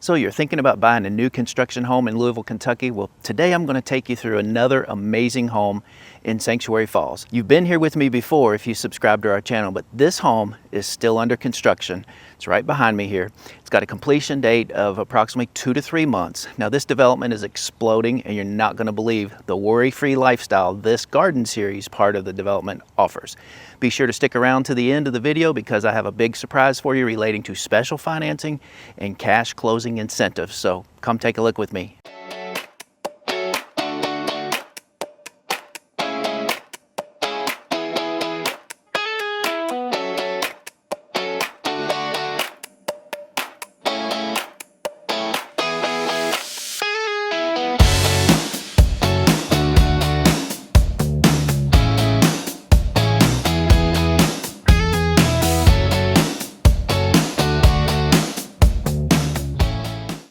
So you're thinking about buying a new construction home in Louisville, Kentucky? Well, today I'm going to take you through another amazing home in Sanctuary Falls. You've been here with me before if you subscribe to our channel, but this home is still under construction. It's right behind me here. It's got a completion date of approximately 2 to 3 months. Now this development is exploding, and you're not going to believe the worry-free lifestyle this garden series part of the development offers. Be sure to stick around to the end of the video because I have a big surprise for you relating to special financing and cash closing incentives. So come take a look with me.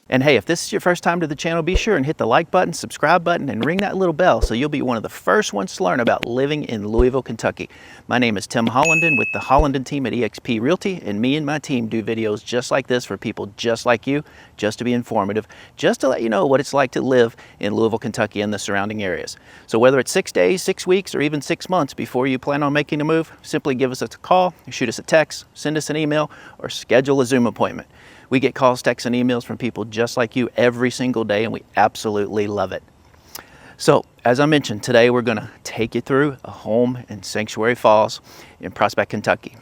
And hey, if this is your first time to the channel, be sure and hit the like button, subscribe button, and ring that little bell so you'll be one of the first ones to learn about living in Louisville, Kentucky. My name is Tim Hollenden with the Hollenden team at eXp Realty, and me and my team do videos just like this for people just like you, just to be informative, just to let you know what it's like to live in Louisville, Kentucky and the surrounding areas. So whether it's 6 days, 6 weeks, or even 6 months before you plan on making a move, simply give us a call, shoot us a text, send us an email, or schedule a Zoom appointment. We get calls, texts, and emails from people just like you every single day, and we absolutely love it. So, as I mentioned, today we're going to take you through a home in Sanctuary Falls in Prospect, Kentucky.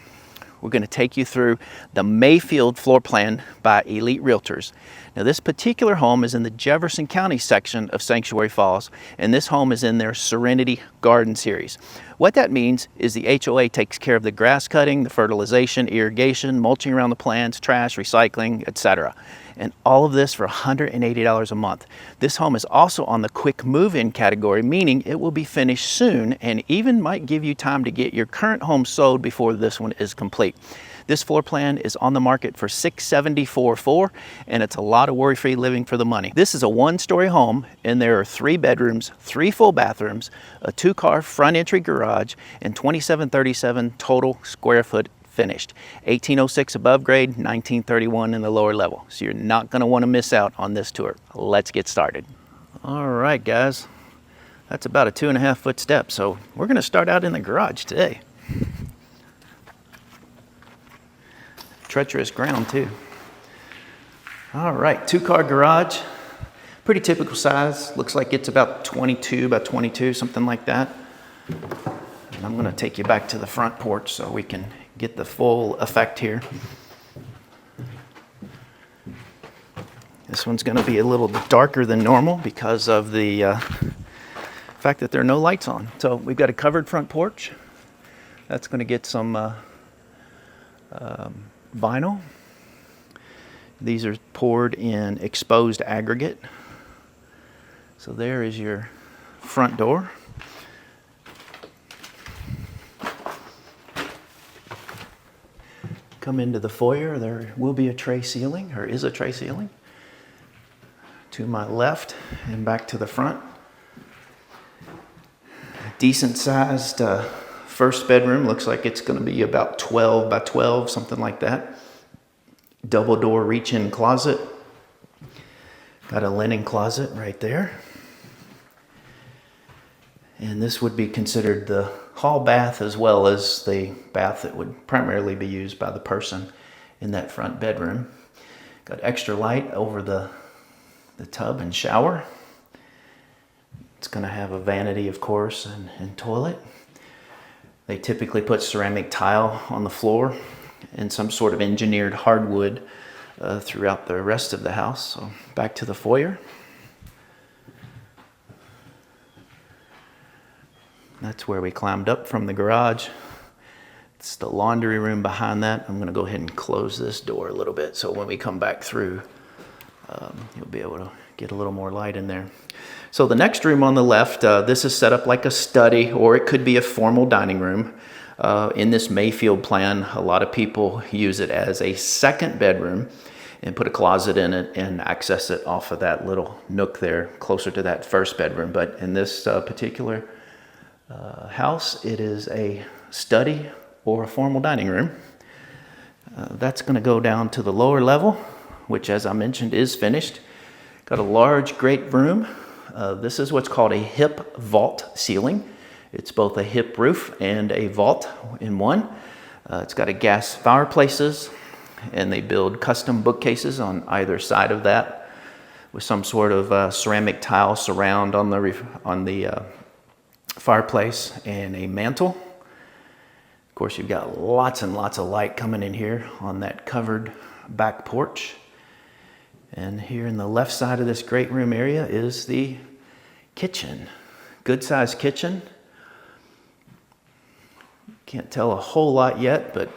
We're going to take you through the Mayfield floor plan by Elite Realtors. Now, this particular home is in the Jefferson County section of Sanctuary Falls, and this home is in their Serenity Garden series. What that means is the HOA takes care of the grass cutting, the fertilization, irrigation, mulching around the plants, trash, recycling, etc. And all of this for $180 a month. This home is also on the quick move-in category, meaning it will be finished soon and even might give you time to get your current home sold before this one is complete. This floor plan is on the market for $674,400, and it's a lot of worry-free living for the money. This is a one-story home, and there are 3 bedrooms, 3 full bathrooms, a 2-car front entry garage, and 2737 total square foot finished. 1806 above grade, 1931 in the lower level. So you're not going to want to miss out on this tour. Let's get started. All right, guys. That's about a 2.5 foot step, so we're going to start out in the garage today. Treacherous ground too. All right, 2-car garage, pretty typical size. Looks like it's about 22 by 22, something like that. And I'm gonna take you back to the front porch so we can get the full effect here. This one's gonna be a little darker than normal because of the fact that there are no lights on. So we've got a covered front porch. That's gonna get some vinyl. These are poured in exposed aggregate. So there is your front door. Come into the foyer, there will be a tray ceiling, or is a tray ceiling. To my left and back to the front. Decent sized first bedroom, looks like it's going to be about 12 by 12, something like that. Double door reach-in closet. Got a linen closet right there. And this would be considered the hall bath as well as the bath that would primarily be used by the person in that front bedroom. Got extra light over the tub and shower. It's going to have a vanity, of course, and toilet. They typically put ceramic tile on the floor and some sort of engineered hardwood throughout the rest of the house. So back to the foyer. That's where we climbed up from the garage. It's the laundry room behind that. I'm going to go ahead and close this door a little bit so when we come back through, you'll be able to get a little more light in there. So the next room on the left, this is set up like a study, or it could be a formal dining room. In this Mayfield plan, a lot of people use it as a second bedroom and put a closet in it and access it off of that little nook there closer to that first bedroom. But in this particular house, it is a study or a formal dining room. That's going to go down to the lower level which as I mentioned is finished. Got a large great room. This is what's called a hip vault ceiling. It's both a hip roof and a vault in one. It's got a gas fireplaces, and they build custom bookcases on either side of that with some sort of ceramic tile surround on the fireplace and a mantle. Of course, you've got lots and lots of light coming in here on that covered back porch. And here in the left side of this great room area is the kitchen. Good sized kitchen. Can't tell a whole lot yet, but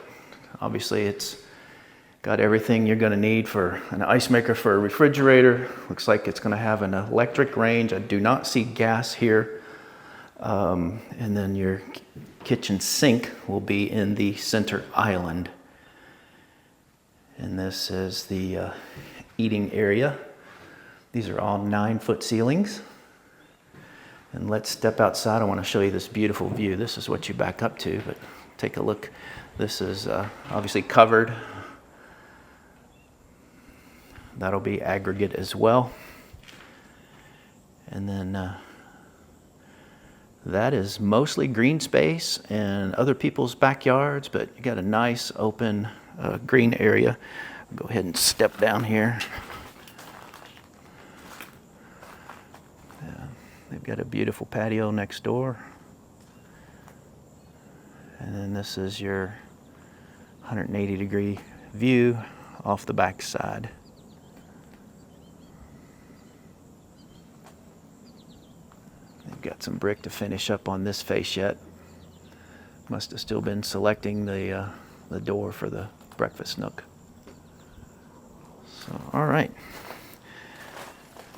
obviously it's got everything you're going to need for an ice maker, for a refrigerator. Looks like it's going to have an electric range. I do not see gas here. And then your kitchen sink will be in the center island. And this is the eating area. These are all 9-foot ceilings. And let's step outside. I want to show you this beautiful view. This is what you back up to, but take a look. This is obviously covered. That'll be aggregate as well. And then that is mostly green space and other people's backyards, but you got a nice open green area. I'll go ahead and step down here. They've got a beautiful patio next door. And then this is your 180-degree view off the back side. They've got some brick to finish up on this face yet. Must have still been selecting the door for the breakfast nook. So, all right.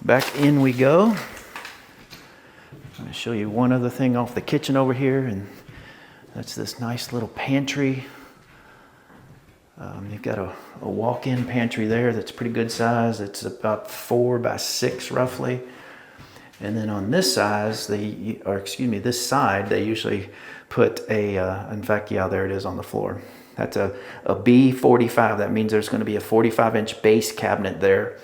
Back in we go. I'm going to show you one other thing off the kitchen over here, and that's this nice little pantry. You've got a walk-in pantry there that's pretty good size. It's about 4 by 6 roughly. And then on this size, this side, they usually put in fact, yeah, there it is on the floor. That's a B45. That means there's going to be a 45-inch base cabinet there.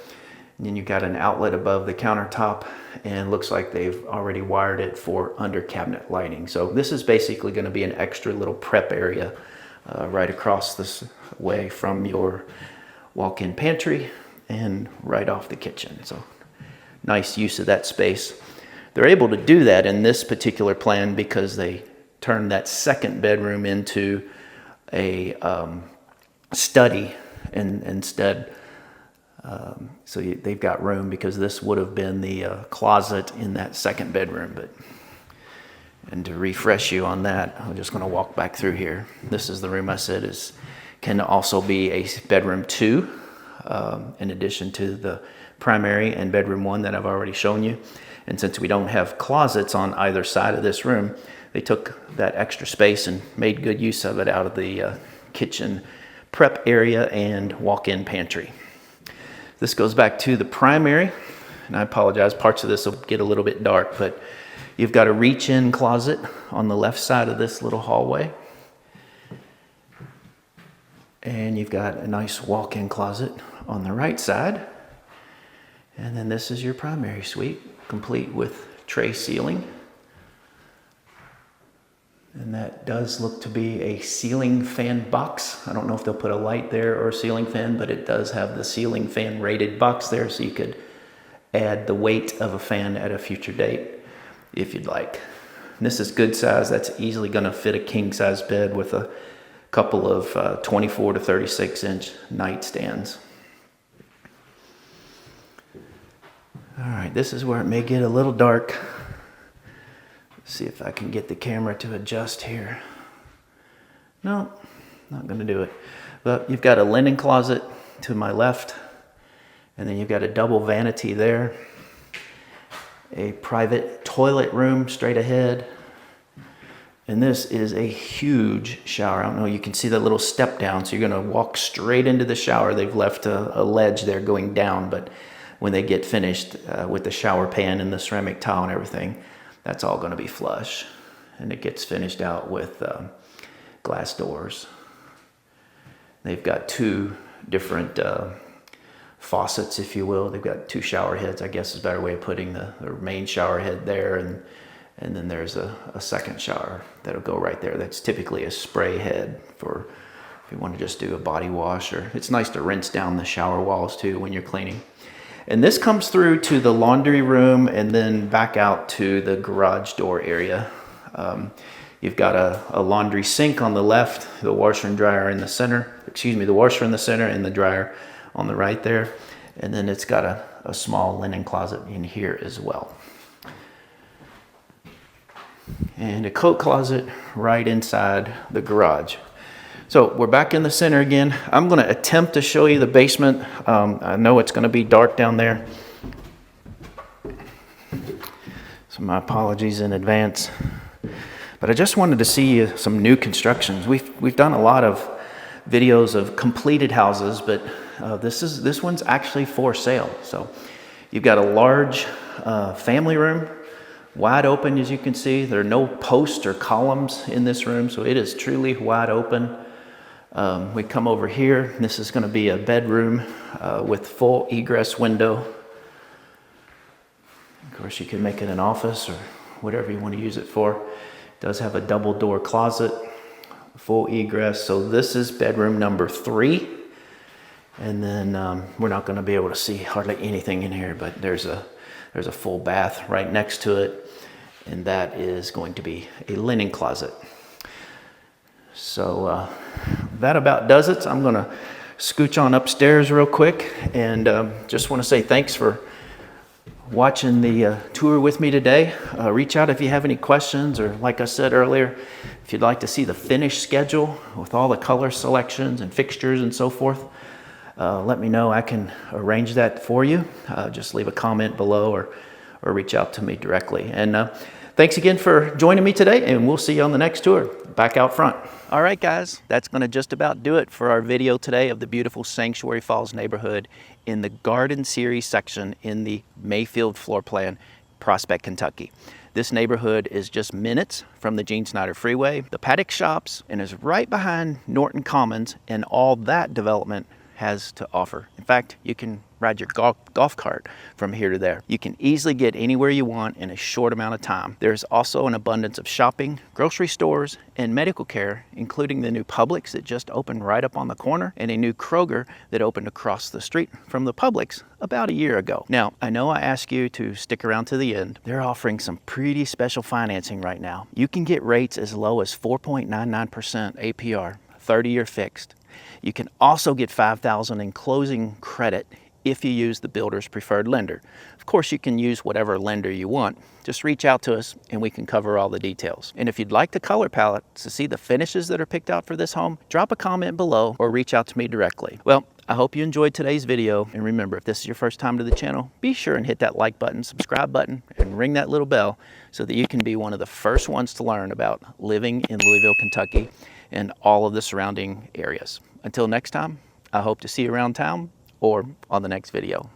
And then you've got an outlet above the countertop, and looks like they've already wired it for under cabinet lighting. So this is basically going to be an extra little prep area right across this way from your walk-in pantry and right off the kitchen. So nice use of that space. They're able to do that in this particular plan because they turned that second bedroom into a study instead. So they've got room, because this would have been the closet in that second bedroom. And to refresh you on that, I'm just going to walk back through here. This is the room I said can also be a bedroom 2, in addition to the primary and bedroom 1 that I've already shown you. And since we don't have closets on either side of this room, they took that extra space and made good use of it out of the kitchen prep area and walk-in pantry. This goes back to the primary, and I apologize, parts of this will get a little bit dark, but you've got a reach-in closet on the left side of this little hallway. And you've got a nice walk-in closet on the right side. And then this is your primary suite, complete with tray ceiling. And that does look to be a ceiling fan box. I don't know if they'll put a light there or a ceiling fan, but it does have the ceiling fan rated box there, so you could add the weight of a fan at a future date if you'd like. And this is good size. That's easily going to fit a king size bed with a couple of 24 to 36 inch nightstands. All right, this is where it may get a little dark. Let's see if I can get the camera to adjust here. No, not going to do it. But you've got a linen closet to my left, and then you've got a double vanity there, a private toilet room straight ahead, and this is a huge shower. I don't know, you can see that little step down, so you're going to walk straight into the shower. They've left a ledge there going down, but when they get finished with the shower pan and the ceramic tile and everything, that's all going to be flush, and it gets finished out with glass doors. They've got 2 different faucets, if you will. They've got 2 shower heads, I guess is a better way of putting the main shower head there, and then there's a second shower that'll go right there. That's typically a spray head for if you want to just do a body wash, or it's nice to rinse down the shower walls too when you're cleaning. And this comes through to the laundry room and then back out to the garage door area. You've got a laundry sink on the left, the washer and dryer in the center, the washer in the center and the dryer on the right there. And then it's got a small linen closet in here as well. And a coat closet right inside the garage. So we're back in the center again. I'm going to attempt to show you the basement. I know it's going to be dark down there, so my apologies in advance. But I just wanted to see some new constructions. We've done a lot of videos of completed houses, but this one's actually for sale. So you've got a large family room, wide open, as you can see. There are no posts or columns in this room, so it is truly wide open. We come over here. This is going to be a bedroom with full egress window. Of course, you can make it an office or whatever you want to use it for. It does have a double door closet, full egress. So this is bedroom number 3. And then we're not going to be able to see hardly anything in here, but there's a full bath right next to it. And that is going to be a linen closet. So that about does it. So I'm going to scooch on upstairs real quick, and just want to say thanks for watching the tour with me today. Reach out if you have any questions, or like I said earlier, if you'd like to see the finished schedule with all the color selections and fixtures and so forth, let me know. I can arrange that for you. Just leave a comment below or reach out to me directly. And thanks again for joining me today, and we'll see you on the next tour back out front. All right, guys, that's going to just about do it for our video today of the beautiful Sanctuary Falls neighborhood in the Garden Series section in the Mayfield floor plan, Prospect, Kentucky. This neighborhood is just minutes from the Gene Snyder Freeway, the Paddock Shops, and is right behind Norton Commons and all that development has to offer. In fact, you can ride your golf cart from here to there. You can easily get anywhere you want in a short amount of time. There's also an abundance of shopping, grocery stores, and medical care, including the new Publix that just opened right up on the corner, and a new Kroger that opened across the street from the Publix about a year ago. Now, I know I asked you to stick around to the end. They're offering some pretty special financing right now. You can get rates as low as 4.99% APR, 30-year fixed. You can also get $5,000 in closing credit if you use the builder's preferred lender. Of course, you can use whatever lender you want. Just reach out to us and we can cover all the details. And if you'd like the color palette to see the finishes that are picked out for this home, drop a comment below or reach out to me directly. Well, I hope you enjoyed today's video. And remember, if this is your first time to the channel, be sure and hit that like button, subscribe button, and ring that little bell so that you can be one of the first ones to learn about living in Louisville, Kentucky, and all of the surrounding areas. Until next time, I hope to see you around town or on the next video.